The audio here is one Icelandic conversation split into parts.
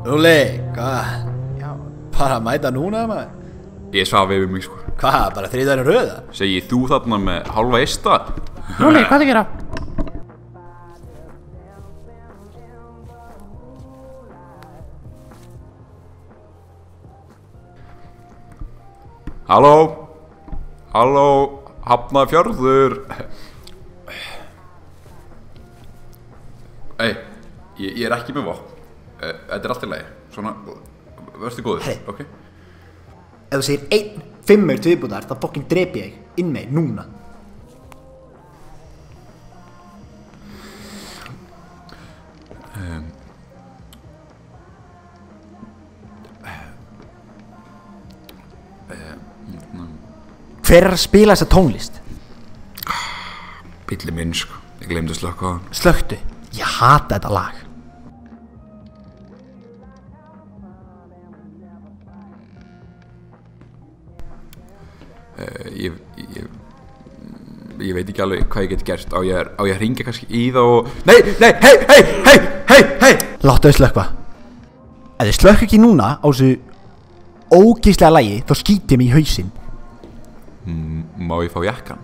Lúli, hvað? Já, bara að mæta núna, maður. Ég svaf yfir mig, sko. Hvað, bara þriðdagur röða? Segir þú þarna með hálfa eista? Lúli, hvað það gera? Halló? Halló? Hafnarfjörður? Ei, ég ekki með vopn. Þetta allt í lagi. Svona, verðstu góður, Hey. ok? Ef þú segir 1 5 til viðbútar, þá fokkin drepi ég inn með núna. Hver að spila þessa tónlist? Bíllinn minn, sko. Ég glemdi að slökka á hann. Slökktu. Ég hata þetta lag. Ég veit ekki alveg hvað ég get gert. Á ég að hringja kannski í það og... Nei! Láttu þau slökkva. Ef þið slökk ekki núna á þessu ógeðslega lagi, þá skýt ég mig í hausinn. Má ég fá jakkan?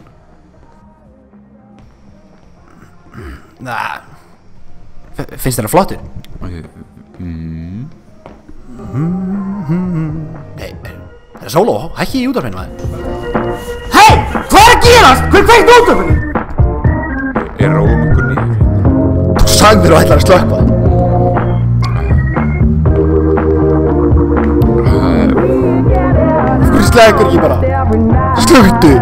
Finnst þér það flottur? Ok, Nei, það er sóló, hækki í útvarpinu maður. Hei, hvað er að gerast? Hver kveikt útvarpinu? er róum ykkur niður? Þú sagðir þú ætlar að slökkva. Hvernig sleggur ekki bara? Slökktu!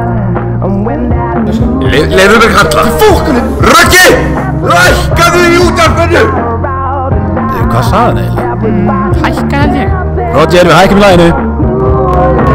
Leifðu mig kalla! Fokkunum! Röggi! Lækkaðu í útvarpinu! Hvað sagði hann eiginlega? Hækka held ég. Roger, við hækkum í laginu.